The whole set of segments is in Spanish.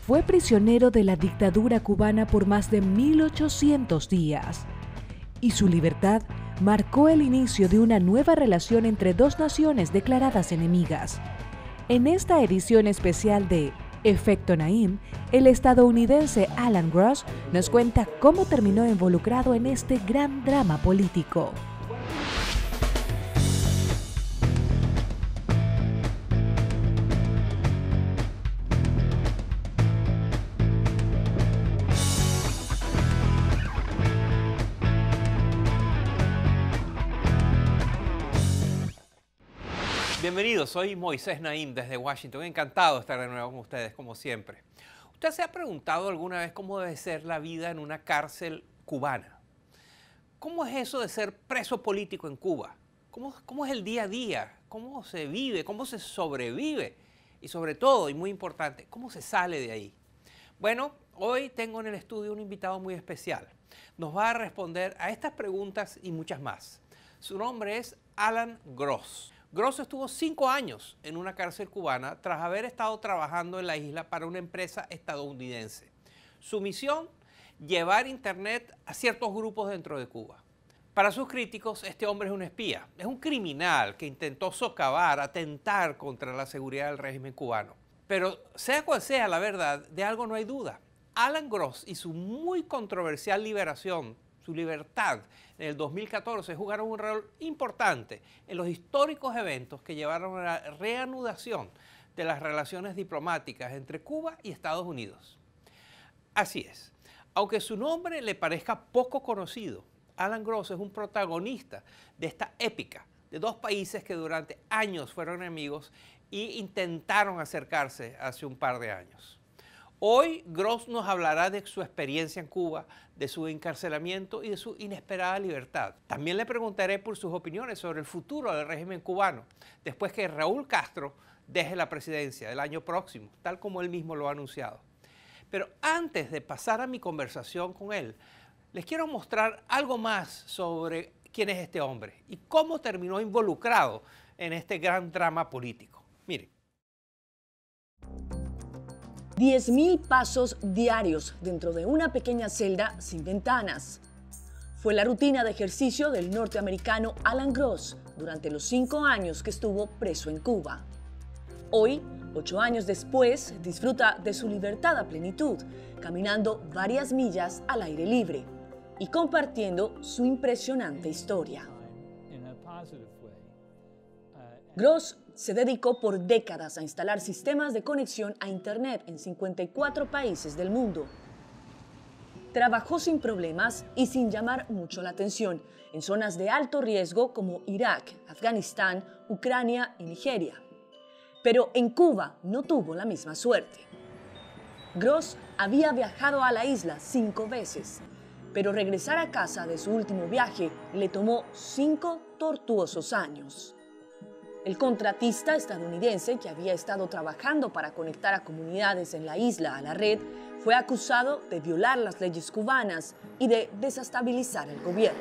fue prisionero de la dictadura cubana por más de 1800 días, y su libertad marcó el inicio de una nueva relación entre dos naciones declaradas enemigas. En esta edición especial de Efecto Naim, el estadounidense Alan Gross nos cuenta cómo terminó involucrado en este gran drama político. Bienvenidos, soy Moisés Naim desde Washington. Encantado de estar de nuevo con ustedes, como siempre. ¿Usted se ha preguntado alguna vez cómo debe ser la vida en una cárcel cubana? ¿Cómo es eso de ser preso político en Cuba? ¿Cómo es el día a día? ¿Cómo se vive? ¿Cómo se sobrevive? Y sobre todo, y muy importante, ¿cómo se sale de ahí? Bueno, hoy tengo en el estudio un invitado muy especial. Nos va a responder a estas preguntas y muchas más. Su nombre es Alan Gross. Gross estuvo 5 años en una cárcel cubana tras haber estado trabajando en la isla para una empresa estadounidense. Su misión, llevar internet a ciertos grupos dentro de Cuba. Para sus críticos, este hombre es un espía, es un criminal que intentó socavar, atentar contra la seguridad del régimen cubano. Pero sea cual sea la verdad, de algo no hay duda. Alan Gross y su muy controversial liberación, su libertad, en el 2014 jugaron un rol importante en los históricos eventos que llevaron a la reanudación de las relaciones diplomáticas entre Cuba y Estados Unidos. Así es, aunque su nombre le parezca poco conocido, Alan Gross es un protagonista de esta épica de dos países que durante años fueron enemigos e intentaron acercarse hace un par de años. Hoy Gross nos hablará de su experiencia en Cuba, de su encarcelamiento y de su inesperada libertad. También le preguntaré por sus opiniones sobre el futuro del régimen cubano, después que Raúl Castro deje la presidencia el año próximo, tal como él mismo lo ha anunciado. Pero antes de pasar a mi conversación con él, les quiero mostrar algo más sobre quién es este hombre y cómo terminó involucrado en este gran drama político. Miren. 10.000 pasos diarios dentro de una pequeña celda sin ventanas. Fue la rutina de ejercicio del norteamericano Alan Gross durante los 5 años que estuvo preso en Cuba. Hoy, 8 años después, disfruta de su libertad a plenitud, caminando varias millas al aire libre y compartiendo su impresionante historia. Gross se dedicó por décadas a instalar sistemas de conexión a Internet en 54 países del mundo. Trabajó sin problemas y sin llamar mucho la atención en zonas de alto riesgo como Irak, Afganistán, Ucrania y Nigeria. Pero en Cuba no tuvo la misma suerte. Gross había viajado a la isla 5 veces, pero regresar a casa de su último viaje le tomó 5 tortuosos años. El contratista estadounidense que había estado trabajando para conectar a comunidades en la isla a la red fue acusado de violar las leyes cubanas y de desestabilizar el gobierno.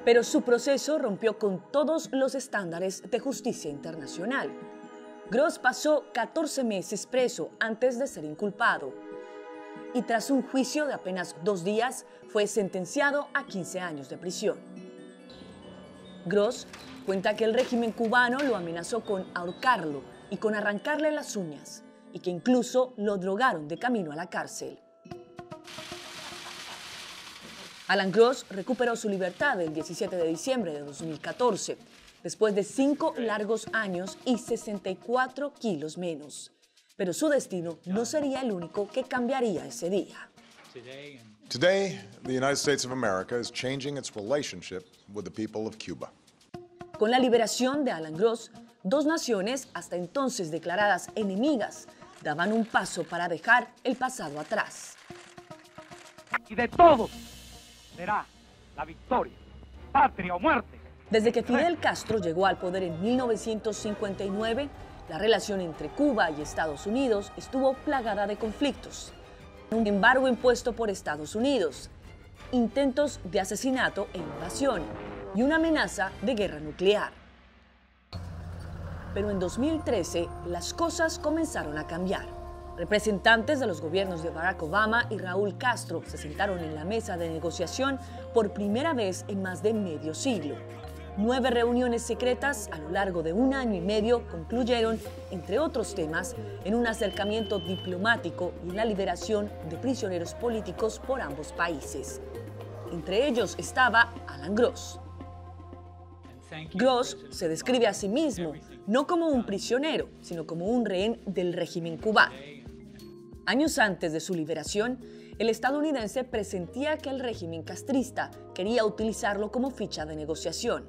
Pero su proceso rompió con todos los estándares de justicia internacional. Gross pasó 14 meses preso antes de ser inculpado y tras un juicio de apenas 2 días fue sentenciado a 15 años de prisión. Gross cuenta que el régimen cubano lo amenazó con ahorcarlo y con arrancarle las uñas, y que incluso lo drogaron de camino a la cárcel. Alan Gross recuperó su libertad el 17 de diciembre de 2014, después de 5 largos años y 64 kilos menos. Pero su destino no sería el único que cambiaría ese día. Today, the United States of America is changing its relationship with the people of Cuba. Con la liberación de Alan Gross, dos naciones, hasta entonces declaradas enemigas, daban un paso para dejar el pasado atrás. Y de todos será la victoria, patria o muerte. Desde que Fidel Castro llegó al poder en 1959, la relación entre Cuba y Estados Unidos estuvo plagada de conflictos. Un embargo impuesto por Estados Unidos, intentos de asesinato e invasión y una amenaza de guerra nuclear. Pero en 2013 las cosas comenzaron a cambiar. Representantes de los gobiernos de Barack Obama y Raúl Castro se sentaron en la mesa de negociación por primera vez en más de medio siglo. 9 reuniones secretas a lo largo de 1 año y medio concluyeron, entre otros temas, en un acercamiento diplomático y en la liberación de prisioneros políticos por ambos países. Entre ellos estaba Alan Gross. Gross se describe a sí mismo no como un prisionero, sino como un rehén del régimen cubano. Años antes de su liberación, el estadounidense presentía que el régimen castrista quería utilizarlo como ficha de negociación.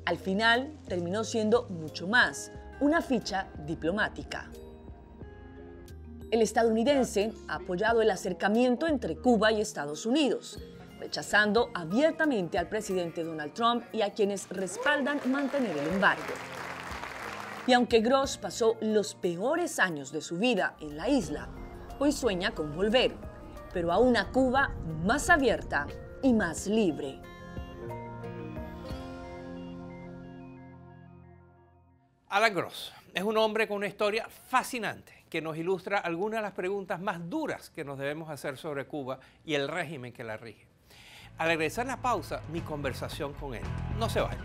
Al final, terminó siendo mucho más, una ficha diplomática. El estadounidense ha apoyado el acercamiento entre Cuba y Estados Unidos, rechazando abiertamente al presidente Donald Trump y a quienes respaldan mantener el embargo. Y aunque Gross pasó los peores años de su vida en la isla, hoy sueña con volver, pero a una Cuba más abierta y más libre. Alan Gross es un hombre con una historia fascinante que nos ilustra algunas de las preguntas más duras que nos debemos hacer sobre Cuba y el régimen que la rige. Al regresar a la pausa, mi conversación con él. No se vayan.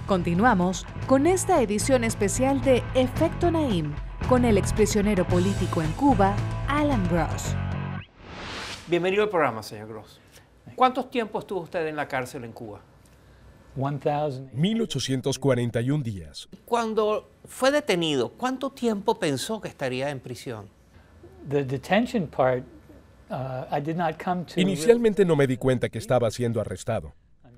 Continuamos con esta edición especial de Efecto Naim con el exprisionero político en Cuba, Alan Gross. Bienvenido al programa, señor Gross. ¿Cuánto tiempo estuvo usted en la cárcel en Cuba? 1841 días. Cuando fue detenido, ¿cuánto tiempo pensó que estaría en prisión? Inicialmente no me di cuenta que estaba siendo arrestado.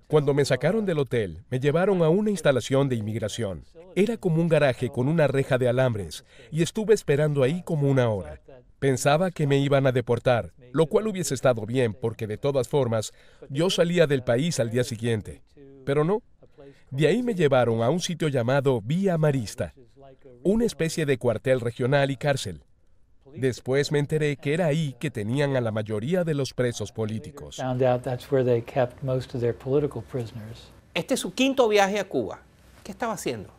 Cuando me sacaron del hotel, me llevaron a una instalación de inmigración. Era como un garaje con una reja de alambres y estuve esperando ahí como 1 hora. Pensaba que me iban a deportar, lo cual hubiese estado bien porque de todas formas yo salía del país al día siguiente. Pero no. De ahí me llevaron a un sitio llamado Villa Marista, una especie de cuartel regional y cárcel. Después me enteré que era ahí que tenían a la mayoría de los presos políticos. Este es su 5º viaje a Cuba. ¿Qué estaba haciendo?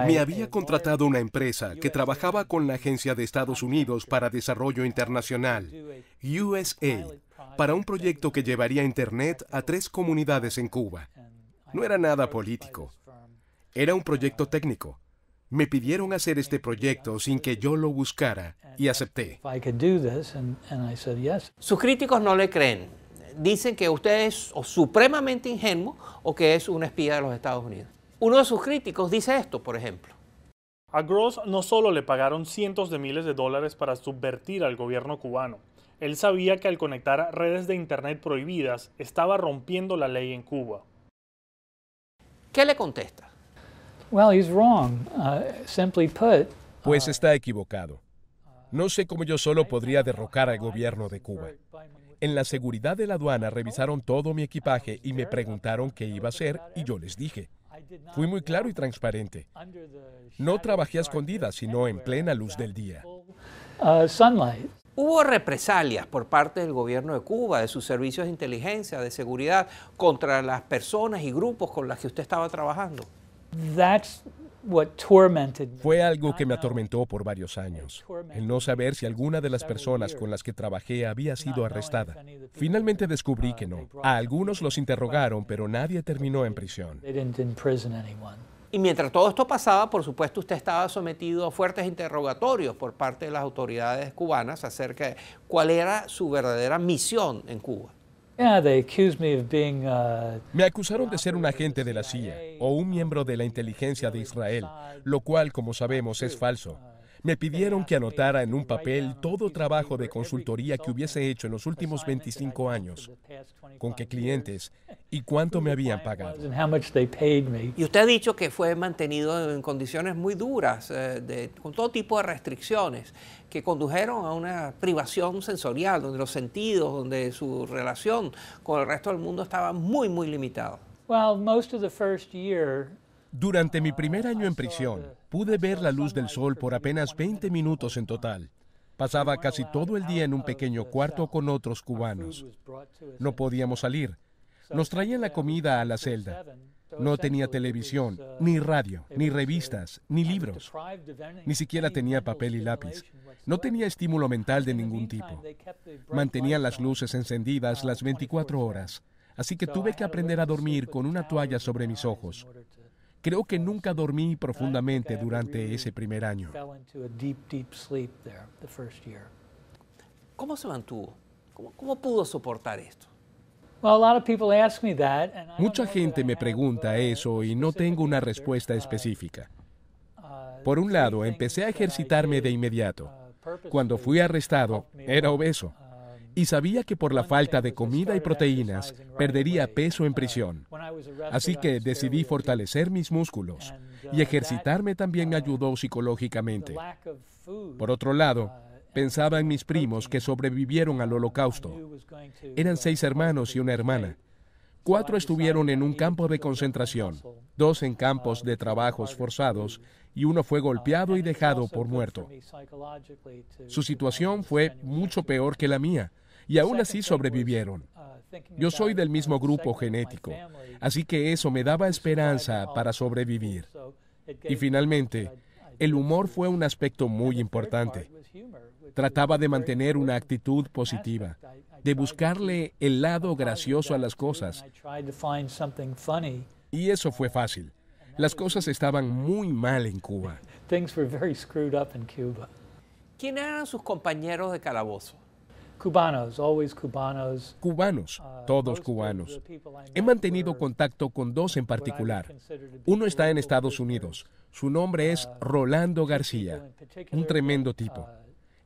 Me había contratado una empresa que trabajaba con la Agencia de Estados Unidos para Desarrollo Internacional, USAID, para un proyecto que llevaría Internet a 3 comunidades en Cuba. No era nada político. Era un proyecto técnico. Me pidieron hacer este proyecto sin que yo lo buscara y acepté. Sus críticos no le creen. Dicen que usted es o supremamente ingenuo o que es un espía de los Estados Unidos. Uno de sus críticos dice esto, por ejemplo. A Gross no solo le pagaron cientos de miles de dólares para subvertir al gobierno cubano. Él sabía que al conectar redes de Internet prohibidas estaba rompiendo la ley en Cuba. ¿Qué le contesta? Pues está equivocado. No sé cómo yo solo podría derrocar al gobierno de Cuba. En la seguridad de la aduana revisaron todo mi equipaje y me preguntaron qué iba a hacer y yo les dije. Fui muy claro y transparente. No trabajé a escondidas, sino en plena luz del día. ¿Hubo represalias por parte del gobierno de Cuba, de sus servicios de inteligencia, de seguridad, contra las personas y grupos con las que usted estaba trabajando? Fue algo que me atormentó por varios años, el no saber si alguna de las personas con las que trabajé había sido arrestada. Finalmente descubrí que no. A algunos los interrogaron, pero nadie terminó en prisión. Y mientras todo esto pasaba, por supuesto, usted estaba sometido a fuertes interrogatorios por parte de las autoridades cubanas acerca de cuál era su verdadera misión en Cuba. Me acusaron de ser un agente de la CIA o un miembro de la inteligencia de Israel, lo cual, como sabemos, es falso. Me pidieron que anotara en un papel todo trabajo de consultoría que hubiese hecho en los últimos 25 años, con qué clientes y cuánto me habían pagado. Y usted ha dicho que fue mantenido en condiciones muy duras, con todo tipo de restricciones, que condujeron a una privación sensorial, donde los sentidos, donde su relación con el resto del mundo estaba muy, muy limitada. Durante mi primer año en prisión, pude ver la luz del sol por apenas 20 minutos en total. Pasaba casi todo el día en un pequeño cuarto con otros cubanos. No podíamos salir, Nos traían la comida a la celda. No tenía televisión, ni radio, ni revistas, ni libros. Ni siquiera tenía papel y lápiz. No tenía estímulo mental de ningún tipo. Mantenían las luces encendidas las 24 horas. Así que tuve que aprender a dormir con una toalla sobre mis ojos. Creo que nunca dormí profundamente durante ese primer año. ¿Cómo se mantuvo? ¿Cómo pudo soportar esto? Mucha gente me pregunta eso y no tengo una respuesta específica. Por un lado, empecé a ejercitarme de inmediato. Cuando fui arrestado, era obeso. Y sabía que por la falta de comida y proteínas, perdería peso en prisión. Así que decidí fortalecer mis músculos. Y ejercitarme también me ayudó psicológicamente. Por otro lado, pensaba en mis primos que sobrevivieron al Holocausto. Eran 6 hermanos y una hermana. 4 estuvieron en un campo de concentración, 2 en campos de trabajos forzados y 1 fue golpeado y dejado por muerto. Su situación fue mucho peor que la mía y aún así sobrevivieron. Yo soy del mismo grupo genético, así que eso me daba esperanza para sobrevivir. Y finalmente, el humor fue un aspecto muy importante. Trataba de mantener una actitud positiva, de buscarle el lado gracioso a las cosas. Y eso fue fácil. Las cosas estaban muy mal en Cuba. ¿Quiénes eran sus compañeros de calabozo? Cubanos, todos cubanos. He mantenido contacto con 2 en particular. Uno está en Estados Unidos. Su nombre es Rolando García, un tremendo tipo.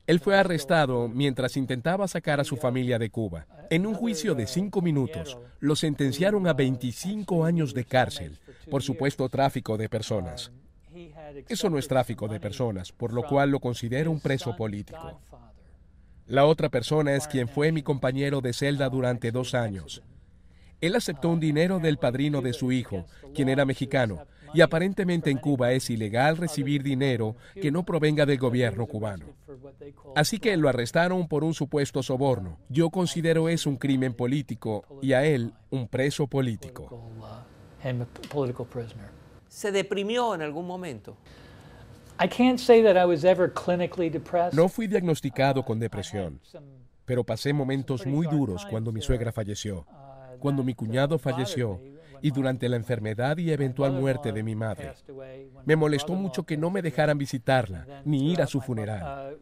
Él fue arrestado mientras intentaba sacar a su familia de Cuba. En un juicio de 5 minutos, lo sentenciaron a 25 años de cárcel por supuesto tráfico de personas. Eso no es tráfico de personas, por lo cual lo considero un preso político. La otra persona es quien fue mi compañero de celda durante 2 años. Él aceptó un dinero del padrino de su hijo, quien era mexicano, y aparentemente en Cuba es ilegal recibir dinero que no provenga del gobierno cubano. Así que lo arrestaron por un supuesto soborno. Yo considero eso un crimen político y a él un preso político. ¿Se deprimió en algún momento? No fui diagnosticado con depresión, pero pasé momentos muy duros cuando mi suegra falleció, cuando mi cuñado falleció y durante la enfermedad y eventual muerte de mi madre. Me molestó mucho que no me dejaran visitarla ni ir a su funeral.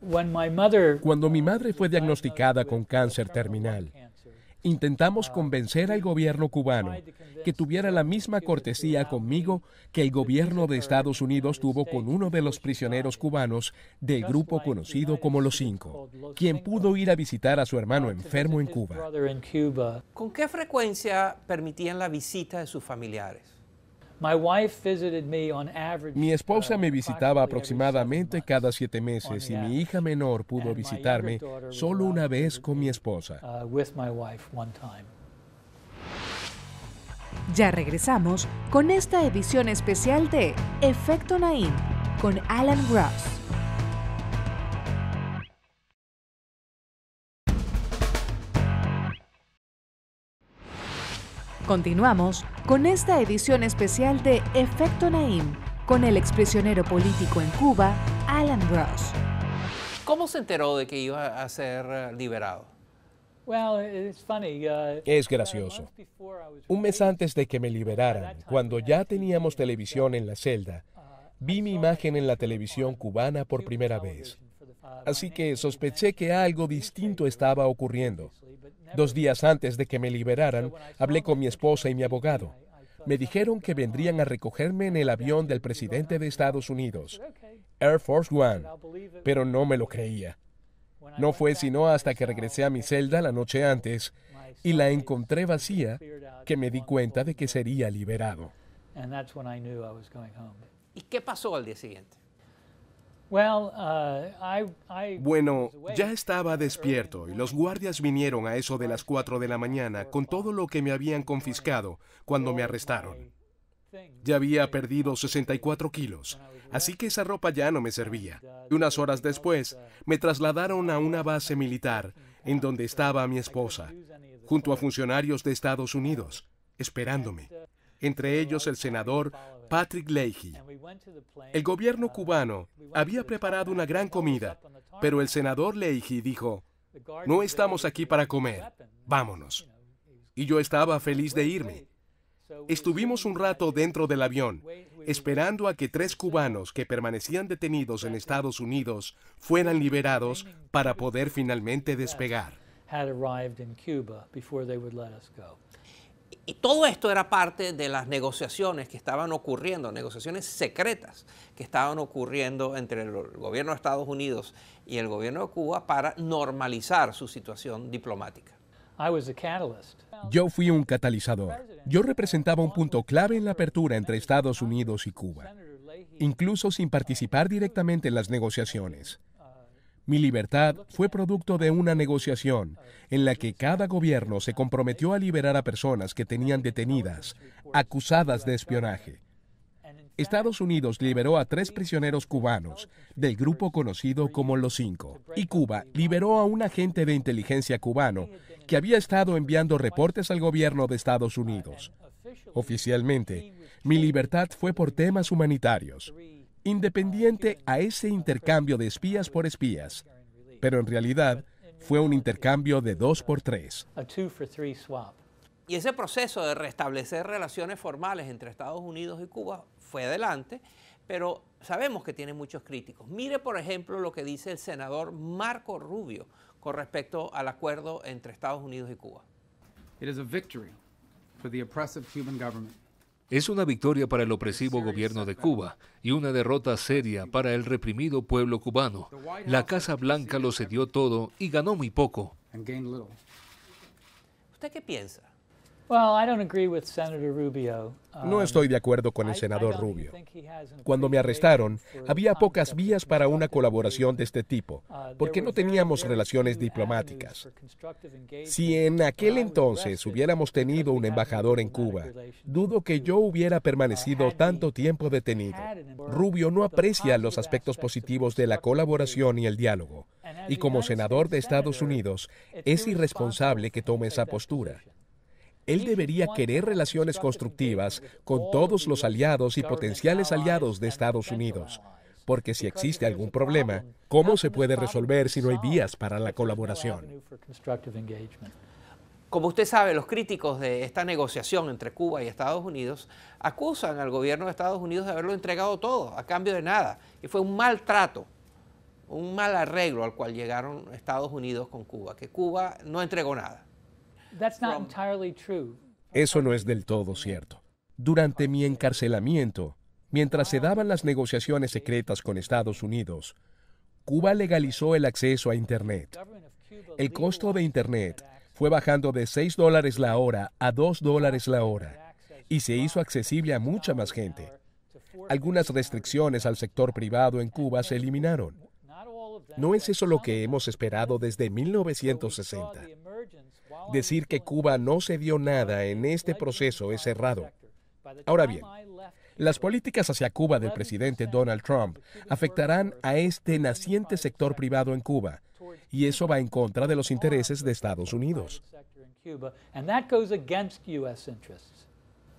Cuando mi madre fue diagnosticada con cáncer terminal, intentamos convencer al gobierno cubano que tuviera la misma cortesía conmigo que el gobierno de Estados Unidos tuvo con uno de los prisioneros cubanos del grupo conocido como Los Cinco, quien pudo ir a visitar a su hermano enfermo en Cuba. ¿Con qué frecuencia permitían la visita de sus familiares? Mi esposa me visitaba aproximadamente cada 7 meses y mi hija menor pudo visitarme solo una vez con mi esposa. Ya regresamos con esta edición especial de Efecto Naim con Alan Ross. Continuamos con esta edición especial de Efecto Naim con el exprisionero político en Cuba, Alan Ross. ¿Cómo se enteró de que iba a ser liberado? Es gracioso. Un mes antes de que me liberaran, cuando ya teníamos televisión en la celda, vi mi imagen en la televisión cubana por primera vez. Así que sospeché que algo distinto estaba ocurriendo. 2 días antes de que me liberaran, hablé con mi esposa y mi abogado. Me dijeron que vendrían a recogerme en el avión del presidente de Estados Unidos, Air Force One, pero no me lo creía. No fue sino hasta que regresé a mi celda la noche antes y la encontré vacía que me di cuenta de que sería liberado. ¿Y qué pasó al día siguiente? Bueno, ya estaba despierto y los guardias vinieron a eso de las 4 de la mañana con todo lo que me habían confiscado cuando me arrestaron. Ya había perdido 64 kilos, así que esa ropa ya no me servía. Y unas horas después, me trasladaron a una base militar en donde estaba mi esposa, junto a funcionarios de Estados Unidos, esperándome, entre ellos el senador Patrick Leahy. El gobierno cubano había preparado una gran comida, pero el senador Leahy dijo, no estamos aquí para comer, vámonos. Y yo estaba feliz de irme. Estuvimos un rato dentro del avión, esperando a que 3 cubanos que permanecían detenidos en Estados Unidos fueran liberados para poder finalmente despegar. Y todo esto era parte de las negociaciones que estaban ocurriendo, negociaciones secretas que estaban ocurriendo entre el gobierno de Estados Unidos y el gobierno de Cuba para normalizar su situación diplomática. Yo fui un catalizador. Yo representaba un punto clave en la apertura entre Estados Unidos y Cuba, incluso sin participar directamente en las negociaciones. Mi libertad fue producto de una negociación en la que cada gobierno se comprometió a liberar a personas que tenían detenidas, acusadas de espionaje. Estados Unidos liberó a 3 prisioneros cubanos del grupo conocido como Los Cinco, y Cuba liberó a un agente de inteligencia cubano que había estado enviando reportes al gobierno de Estados Unidos. Oficialmente, mi libertad fue por temas humanitarios, independiente a ese intercambio de espías por espías, pero en realidad fue un intercambio de 2 por 3. Y ese proceso de restablecer relaciones formales entre Estados Unidos y Cuba fue adelante, pero sabemos que tiene muchos críticos. Mire, por ejemplo, lo que dice el senador Marco Rubio con respecto al acuerdo entre Estados Unidos y Cuba. Es una victoria para el opresivo gobierno de Cuba y una derrota seria para el reprimido pueblo cubano. La Casa Blanca lo cedió todo y ganó muy poco. ¿Usted qué piensa? No estoy de acuerdo con el senador Rubio. Cuando me arrestaron, había pocas vías para una colaboración de este tipo, porque no teníamos relaciones diplomáticas. Si en aquel entonces hubiéramos tenido un embajador en Cuba, dudo que yo hubiera permanecido tanto tiempo detenido. Rubio no aprecia los aspectos positivos de la colaboración y el diálogo, y como senador de Estados Unidos, es irresponsable que tome esa postura. Él debería querer relaciones constructivas con todos los aliados y potenciales aliados de Estados Unidos, porque si existe algún problema, ¿cómo se puede resolver si no hay vías para la colaboración? Como usted sabe, los críticos de esta negociación entre Cuba y Estados Unidos acusan al gobierno de Estados Unidos de haberlo entregado todo a cambio de nada, y fue un mal trato, un mal arreglo al cual llegaron Estados Unidos con Cuba, que Cuba no entregó nada. Eso no es del todo cierto. Durante mi encarcelamiento, mientras se daban las negociaciones secretas con Estados Unidos, Cuba legalizó el acceso a Internet. El costo de Internet fue bajando de $6 la hora a $2 la hora, y se hizo accesible a mucha más gente. Algunas restricciones al sector privado en Cuba se eliminaron. ¿No es eso lo que hemos esperado desde 1960? Decir que Cuba no cedió nada en este proceso es errado. Ahora bien, las políticas hacia Cuba del presidente Donald Trump afectarán a este naciente sector privado en Cuba, y eso va en contra de los intereses de Estados Unidos.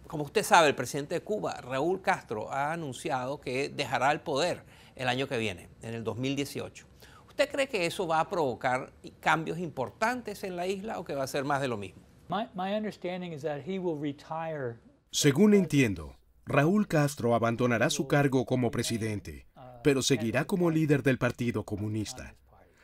Como usted sabe, el presidente de Cuba, Raúl Castro, ha anunciado que dejará el poder el año que viene, en el 2018. ¿Usted cree que eso va a provocar cambios importantes en la isla o que va a ser más de lo mismo? Según entiendo, Raúl Castro abandonará su cargo como presidente, pero seguirá como líder del Partido Comunista.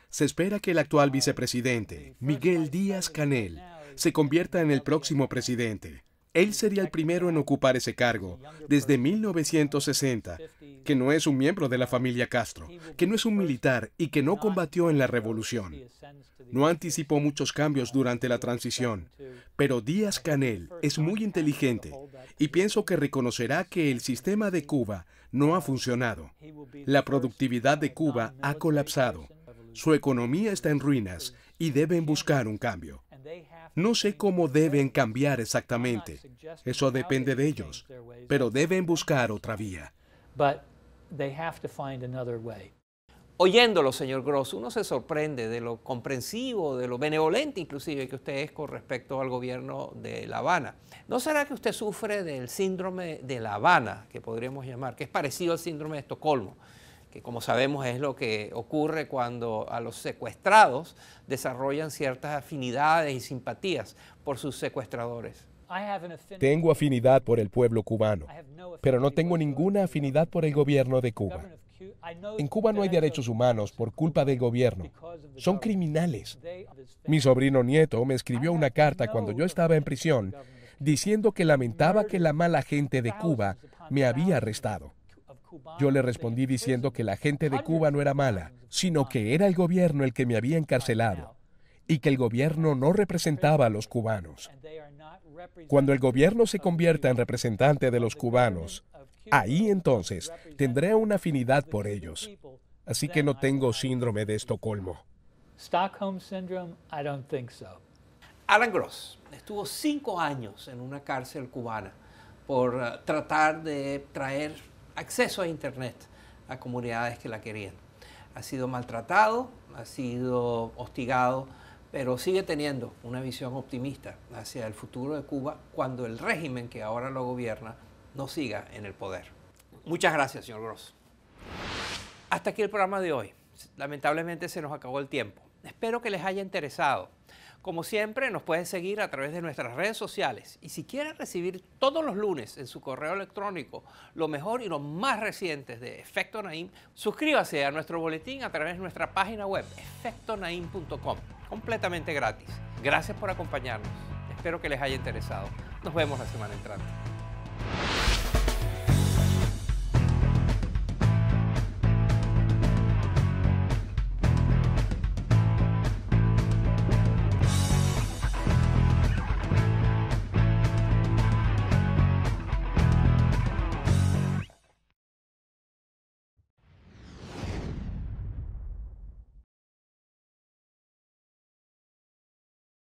Se espera que el actual vicepresidente, Miguel Díaz-Canel, se convierta en el próximo presidente. Él sería el primero en ocupar ese cargo desde 1960, que no es un miembro de la familia Castro, que no es un militar y que no combatió en la revolución. No anticipó muchos cambios durante la transición, pero Díaz-Canel es muy inteligente y pienso que reconocerá que el sistema de Cuba no ha funcionado. La productividad de Cuba ha colapsado. Su economía está en ruinas y deben buscar un cambio. No sé cómo deben cambiar exactamente. Eso depende de ellos. Pero deben buscar otra vía. Oyéndolo, señor Gross, uno se sorprende de lo comprensivo, de lo benevolente inclusive que usted es con respecto al gobierno de La Habana. ¿No será que usted sufre del síndrome de La Habana, que podríamos llamar, que es parecido al síndrome de Estocolmo, que como sabemos es lo que ocurre cuando a los secuestrados desarrollan ciertas afinidades y simpatías por sus secuestradores? Tengo afinidad por el pueblo cubano, pero no tengo ninguna afinidad por el gobierno de Cuba. En Cuba no hay derechos humanos por culpa del gobierno. Son criminales. Mi sobrino nieto me escribió una carta cuando yo estaba en prisión diciendo que lamentaba que la mala gente de Cuba me había arrestado. Yo le respondí diciendo que la gente de Cuba no era mala, sino que era el gobierno el que me había encarcelado y que el gobierno no representaba a los cubanos. Cuando el gobierno se convierta en representante de los cubanos, ahí entonces tendré una afinidad por ellos. Así que no tengo síndrome de Estocolmo. Stockholm Syndrome, I don't think so. Alan Gross estuvo 5 años en una cárcel cubana por tratar de traer acceso a Internet a comunidades que la querían. Ha sido maltratado, ha sido hostigado, pero sigue teniendo una visión optimista hacia el futuro de Cuba cuando el régimen que ahora lo gobierna no siga en el poder. Muchas gracias, señor Gross. Hasta aquí el programa de hoy. Lamentablemente se nos acabó el tiempo. Espero que les haya interesado. Como siempre, nos pueden seguir a través de nuestras redes sociales. Y si quieren recibir todos los lunes en su correo electrónico lo mejor y lo más reciente de Efecto Naim, suscríbase a nuestro boletín a través de nuestra página web, efectonaim.com, completamente gratis. Gracias por acompañarnos. Espero que les haya interesado. Nos vemos la semana entrante.